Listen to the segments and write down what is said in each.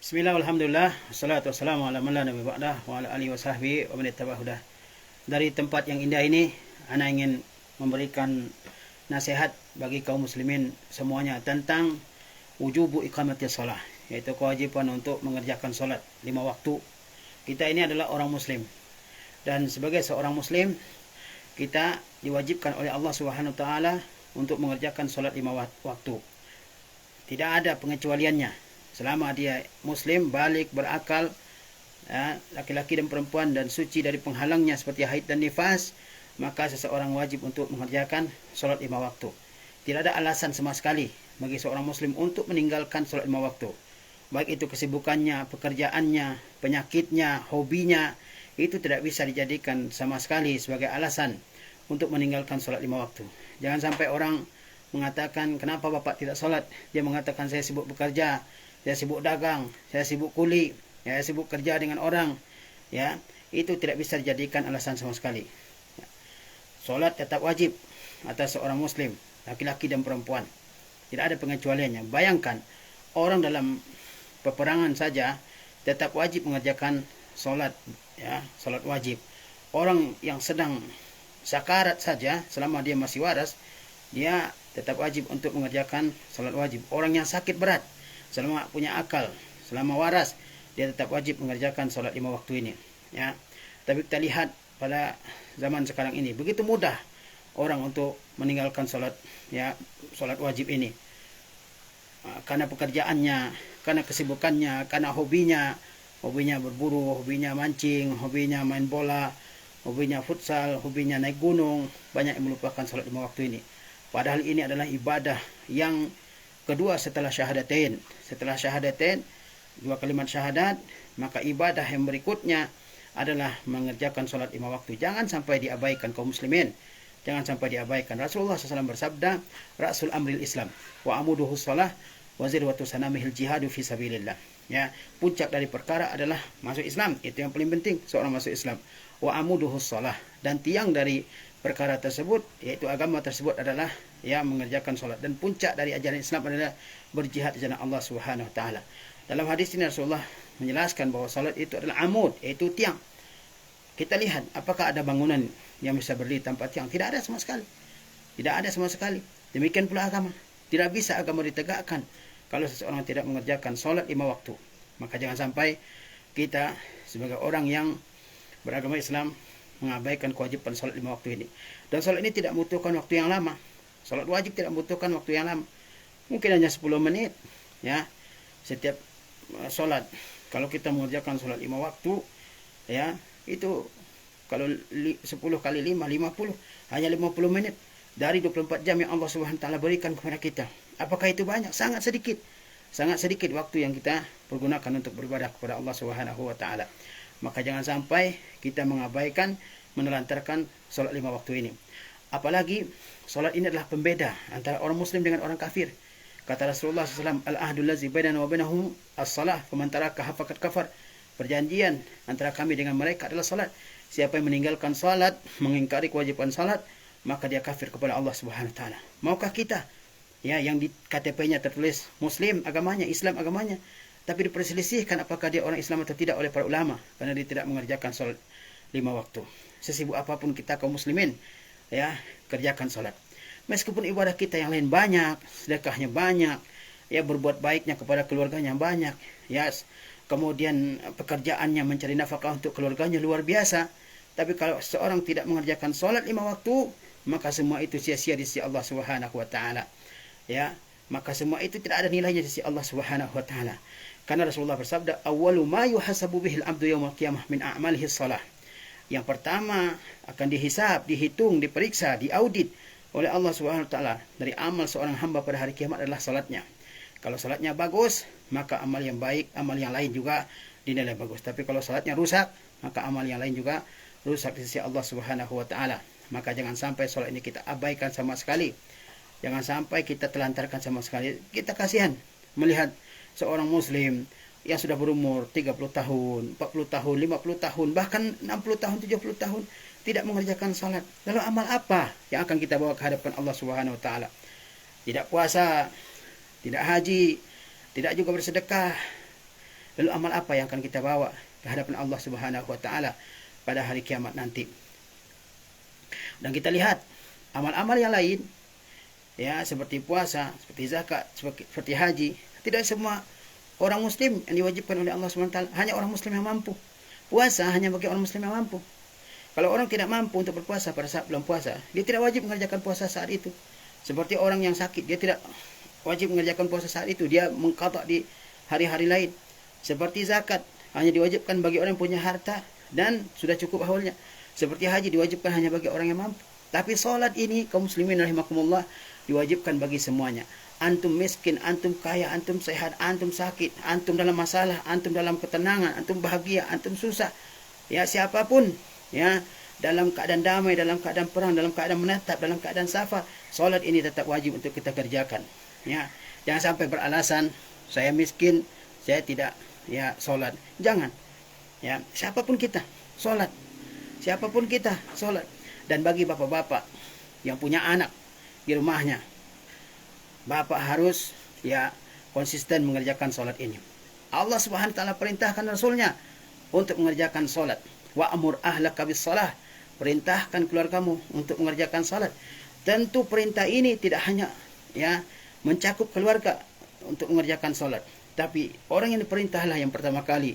Bismillah, alhamdulillah, wassalatu wassalamu ala man la nabi ba'dah wa ala alihi wa sahbihi wa man ittaba hudah. Dari tempat yang indah ini, ana ingin memberikan nasihat bagi kaum muslimin semuanya tentang wujubu iqamatis shalah, yaitu kewajiban untuk mengerjakan salat 5 waktu. Kita ini adalah orang muslim, dan sebagai seorang muslim kita diwajibkan oleh Allah Subhanahu wa taala untuk mengerjakan salat 5 waktu. Tidak ada pengecualiannya. Selama dia muslim, balik, berakal, laki-laki dan perempuan, dan suci dari penghalangnya seperti haid dan nifas, maka seseorang wajib untuk mengerjakan solat 5 waktu. Tidak ada alasan sama sekali bagi seorang muslim untuk meninggalkan solat 5 waktu. Baik itu kesibukannya, pekerjaannya, penyakitnya, hobinya, itu tidak bisa dijadikan sama sekali sebagai alasan untuk meninggalkan solat 5 waktu. Jangan sampai orang mengatakan, kenapa bapak tidak solat? Dia mengatakan, saya sibuk bekerja, saya sibuk dagang, saya sibuk kuli, saya sibuk kerja dengan orang. Ya, itu tidak bisa dijadikan alasan sama sekali. Solat tetap wajib atas seorang muslim, laki-laki dan perempuan. Tidak ada pengecualiannya. Bayangkan, orang dalam peperangan saja tetap wajib mengerjakan solat, ya, solat wajib. Orang yang sedang sakarat saja, selama dia masih waras, dia tetap wajib untuk mengerjakan solat wajib. Orang yang sakit berat, selama punya akal, selama waras, dia tetap wajib mengerjakan solat 5 waktu ini. Ya, tapi kita lihat pada zaman sekarang ini begitu mudah orang untuk meninggalkan solat, ya, solat wajib ini, karena pekerjaannya, karena kesibukannya, karena hobinya berburu, hobinya mancing, hobinya main bola, hobinya futsal, hobinya naik gunung. Banyak yang melupakan solat 5 waktu ini. Padahal ini adalah ibadah yang kedua setelah syahadatain. Setelah syahadatain, 2 kalimat syahadat, maka ibadah yang berikutnya adalah mengerjakan solat 5 waktu. Jangan sampai diabaikan kaum muslimin. Jangan sampai diabaikan. Rasulullah SAW bersabda, Ra'sul amril Islam, wa amuduhu shalah, wa zirwatu sanamihil jihadu fi sabilillah. Ya, puncak dari perkara adalah masuk Islam. Itu yang paling penting, seorang masuk Islam. Wa amuduhu shalah, dan tiang dari perkara tersebut, yaitu agama tersebut adalah, ya, mengerjakan solat. Dan puncak dari ajaran Islam adalah berjihad di jalan Allah Subhanahu wa taala. Dalam hadis ini Rasulullah menjelaskan bahwa salat itu adalah amud, yaitu tiang. Kita lihat apakah ada bangunan yang bisa berdiri tanpa tiang? Tidak ada sama sekali. Tidak ada sama sekali. Demikian pula agama. Tidak bisa agama ditegakkan kalau seseorang tidak mengerjakan salat 5 waktu. Maka jangan sampai kita sebagai orang yang beragama Islam mengabaikan kewajiban salat 5 waktu ini. Dan salat ini tidak membutuhkan waktu yang lama. Salat wajib tidak membutuhkan waktu yang lama. Mungkin hanya 10 menit, ya, setiap salat. Kalau kita mengerjakan salat 5 waktu, ya, itu kalau 10 kali 5, 50, hanya 50 menit dari 24 jam yang Allah Subhanahu wa taala berikan kepada kita. Apakah itu banyak? Sangat sedikit. Sangat sedikit waktu yang kita pergunakan untuk beribadah kepada Allah Subhanahu wa taala. Maka jangan sampai kita mengabaikan, menelantarkan salat 5 waktu ini. Apalagi salat ini adalah pembeda antara orang muslim dengan orang kafir. Kata Rasulullah SAW, al-ahdul lazi bainana wa bainahum as-salah, faman tarakaha faqad kafar. Perjanjian antara kami dengan mereka adalah salat. Siapa yang meninggalkan salat, mengingkari kewajiban salat, maka dia kafir kepada Allah Subhanahu wa taala. Maukah kita, ya, yang di KTP-nya tertulis muslim agamanya, Islam agamanya, tapi diperselisihkan apakah dia orang Islam atau tidak oleh para ulama karena dia tidak mengerjakan salat 5 waktu. Sesibuk apapun kita kaum muslimin, ya, kerjakan salat. Meskipun ibadah kita yang lain banyak, sedekahnya banyak, ya, berbuat baiknya kepada keluarganya banyak, ya, kemudian pekerjaannya mencari nafkah untuk keluarganya luar biasa, tapi kalau seorang tidak mengerjakan salat 5 waktu, maka semua itu sia-sia di sisi Allah Subhanahu wa taala. Ya, maka semua itu tidak ada nilainya di sisi Allah Subhanahu wa taala. Karena Rasulullah bersabda, awwalu ma yuhasabu bihil abdu yaumil qiyamah min a'malihi shalah. Yang pertama akan dihisab, dihitung, diperiksa, diaudit oleh Allah Subhanahu wa taala dari amal seorang hamba pada hari kiamat adalah salatnya. Kalau salatnya bagus, maka amal yang baik, amal yang lain juga dinilai bagus. Tapi kalau salatnya rusak, maka amal yang lain juga rusak di sisi Allah Subhanahu wa taala. Maka jangan sampai salat ini kita abaikan sama sekali. Jangan sampai kita telantarkan sama sekali. Kita kasihan melihat seorang muslim yang sudah berumur 30 tahun, 40 tahun, 50 tahun, bahkan 60 tahun, 70 tahun tidak mengerjakan salat. Lalu amal apa yang akan kita bawa ke hadapan Allah Subhanahu wa taala? Tidak puasa, tidak haji, tidak juga bersedekah, Lalu amal apa yang akan kita bawa ke hadapan Allah Subhanahu wa taala pada hari kiamat nanti? Dan kita lihat amal-amal yang lain, ya, seperti puasa, seperti zakat, seperti haji, tidak semua orang muslim yang diwajibkan oleh Allah Subhanahu wa taala, hanya orang muslim yang mampu. Puasa hanya bagi orang muslim yang mampu. Kalau orang tidak mampu untuk berpuasa pada saat bulan puasa, dia tidak wajib mengerjakan puasa saat itu. Seperti orang yang sakit, dia tidak wajib mengerjakan puasa saat itu, dia mengqadha di hari-hari lain. Seperti zakat, hanya diwajibkan bagi orang yang punya harta dan sudah cukup haulnya. Seperti haji, diwajibkan hanya bagi orang yang mampu. Tapi salat ini, kaum muslimin rahimakumullah, diwajibkan bagi semuanya. Antum miskin, antum kaya, antum sehat, antum sakit, antum dalam masalah, antum dalam ketenangan, antum bahagia, antum susah, ya, siapapun, ya, dalam keadaan damai, dalam keadaan perang, dalam keadaan menetap, dalam keadaan safar, salat ini tetap wajib untuk kita kerjakan. Ya, jangan sampai beralasan saya miskin, saya tidak, ya, salat. Jangan. Ya, siapapun kita salat. Siapapun kita salat. Dan bagi bapak-bapak yang punya anak di rumahnya, bapak harus, ya, konsisten mengerjakan salat ini. Allah Subhanahu wa taala perintahkan Rasulnya untuk mengerjakan salat. Wa'mur ahlaka bis-shalah. Perintahkan keluargamu untuk mengerjakan salat. Tentu perintah ini tidak hanya, ya, mencakup keluarga untuk mengerjakan salat, tapi orang yang diperintahlah yang pertama kali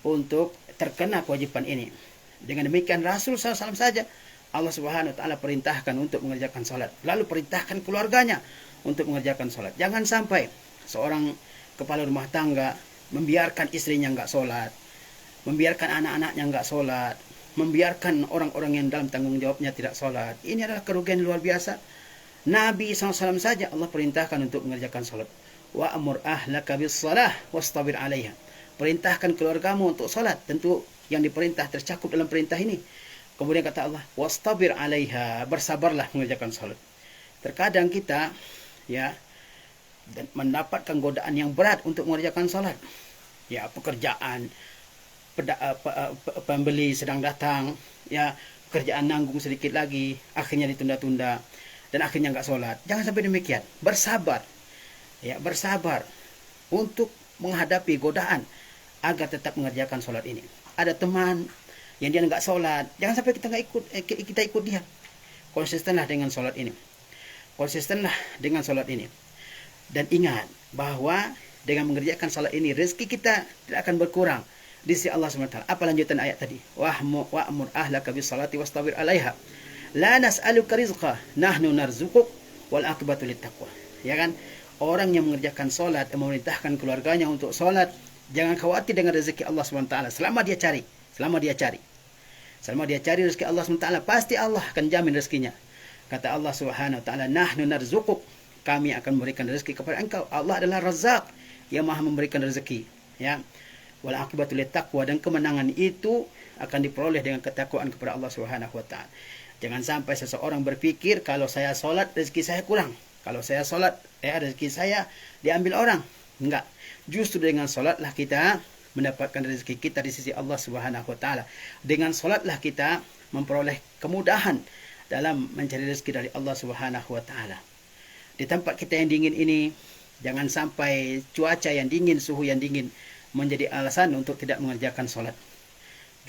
untuk terkena kewajiban ini. Dengan demikian Rasul SAW saja Allah Subhanahu wa taala perintahkan untuk mengerjakan salat, lalu perintahkan keluarganya untuk mengerjakan salat. Jangan sampai seorang kepala rumah tangga membiarkan istrinya enggak salat, membiarkan anak-anaknya enggak salat, membiarkan orang-orang yang dalam tanggung jawabnya tidak salat. Ini adalah kerugian luar biasa. Nabi SAW saja Allah perintahkan untuk mengerjakan salat. Wa'mur ahlaka bis-shalah wastabir 'alaiha. Perintahkan keluargamu untuk salat. Tentu yang diperintah tercakup dalam perintah ini. Kemudian kata Allah, wastabir 'alaiha, bersabarlah mengerjakan salat. Terkadang kita, ya, mendapatkan godaan yang berat untuk mengerjakan salat. Ya, pekerjaan, pembeli sedang datang, ya, pekerjaan nanggung sedikit lagi, akhirnya ditunda-tunda, dan akhirnya enggak sholat. Jangan sampai demikian. Bersabar, ya, bersabar untuk menghadapi godaan agar tetap mengerjakan sholat ini. Ada teman yang dia enggak sholat, jangan sampai kita ikut dia. Konsistenlah dengan sholat ini. Konsistenlah dengan sholat ini. Dan ingat bahwa dengan mengerjakan sholat ini, rezeki kita tidak akan berkurang di sisi Allah SWT. Apa lanjutan ayat tadi? Wa'mur ahlaka bis-salati wastabir 'alaiha. La nas'aluka rizqa, nahnu narzuquk wal aqibatu littaqwa. Ya kan? Orang yang mengerjakan salat, memerintahkan keluarganya untuk salat, jangan khawatir dengan rezeki Allah SWT. Selama dia cari rezeki Allah SWT, pasti Allah akan jamin rezekinya. Kata Allah Subhanahu wa taala, nahnu narzuquk, kami akan memberikan rezeki kepada engkau. Allah adalah Razzaq, yang Maha memberikan rezeki, ya. Wal aqibatu littaqwa, dan kemenangan itu akan diperoleh dengan ketakwaan kepada Allah Subhanahu wa taala. Jangan sampai seseorang berpikir, kalau saya salat rezeki saya kurang, kalau saya salat rezeki saya diambil orang. Enggak. Justru dengan salatlah kita mendapatkan rezeki kita di sisi Allah Subhanahu wa taala. Dengan salatlah kita memperoleh kemudahan dalam mencari rezeki dari Allah Subhanahu wa taala. Di tempat kita yang dingin ini, jangan sampai cuaca yang dingin, suhu yang dingin menjadi alasan untuk tidak mengerjakan salat.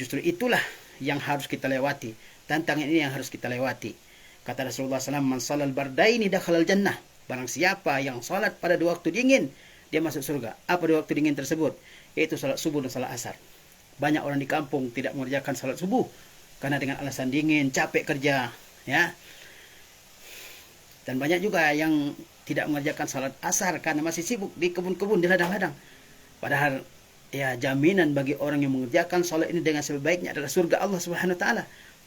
Justru itulah yang harus kita lewati. Tantangan ini yang harus kita lewati. Kata Rasulullah SAW, man salal bardaini dakhalal jannah. Barang siapa yang salat pada dua waktu dingin, dia masuk surga. Apa dua waktu dingin tersebut? Yaitu salat subuh dan salat asar. Banyak orang di kampung tidak mengerjakan salat subuh karena dengan alasan dingin, capek kerja, ya. Dan banyak juga yang tidak mengerjakan salat asar karena masih sibuk di kebun-kebun, di ladang-ladang. Padahal, ya, jaminan bagi orang yang mengerjakan salat ini dengan sebaik-baiknya adalah surga Allah Subhanahu wa taala.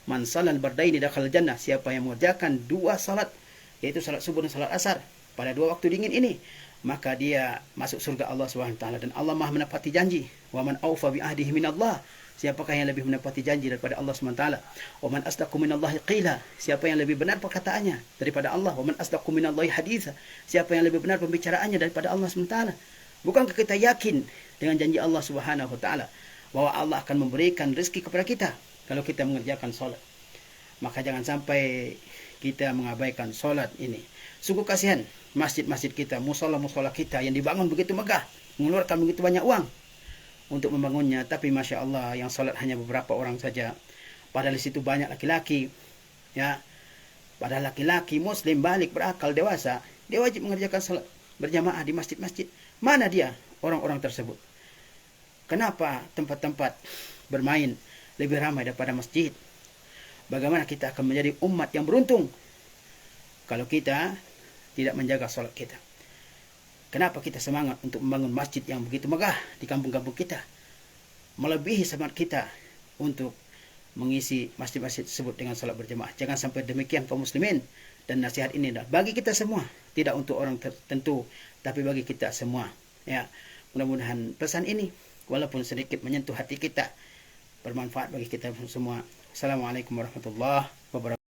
Man salal bardaini dakhalal jannah. Siapa yang mengerjakan dua salat, yaitu salat subuh dan salat asar pada dua waktu dingin ini, maka dia masuk surga Allah Subhanahu wa taala. Dan Allah Maha menepati janji. Wa man aufa bi ahdihi minallah. Siapakah yang lebih menepati janji daripada Allah Subhanahu wa taala? Wa man asdaqu minallahi qila. Siapa yang lebih benar perkataannya daripada Allah? Wa man asdaqu minallahi haditsa. Siapa yang lebih benar pembicaraannya daripada Allah Subhanahu wa taala? Bukankah kita yakin dengan janji Allah Subhanahu wa taala bahwa Allah akan memberikan rezeki kepada kita kalau kita mengerjakan salat? Maka jangan sampai kita mengabaikan salat ini. Sungguh kasihan masjid-masjid kita, musola-musola kita yang dibangun begitu megah, mengeluarkan begitu banyak uang. untuk membangunnya, tapi Masya Allah yang salat hanya beberapa orang saja. Padahal di situ banyak laki-laki, ya. Padahal laki-laki Muslim balik berakal dewasa, dia wajib mengerjakan salat berjamaah di masjid-masjid. Mana dia orang-orang tersebut? Kenapa tempat-tempat bermain lebih ramai daripada masjid? Bagaimana kita akan menjadi umat yang beruntung kalau kita tidak menjaga salat kita? Kenapa kita semangat untuk membangun masjid yang begitu megah di kampung-kampung kita, melebihi semangat kita untuk mengisi masjid-masjid tersebut dengan salat berjamaah? Jangan sampai demikian kaum muslimin. Dan nasihat ini adalah bagi kita semua, tidak untuk orang tertentu, tapi bagi kita semua. Ya, mudah-mudahan pesan ini walaupun sedikit menyentuh hati kita, bermanfaat bagi kita semua. Assalamualaikum warahmatullahi wabarakatuh.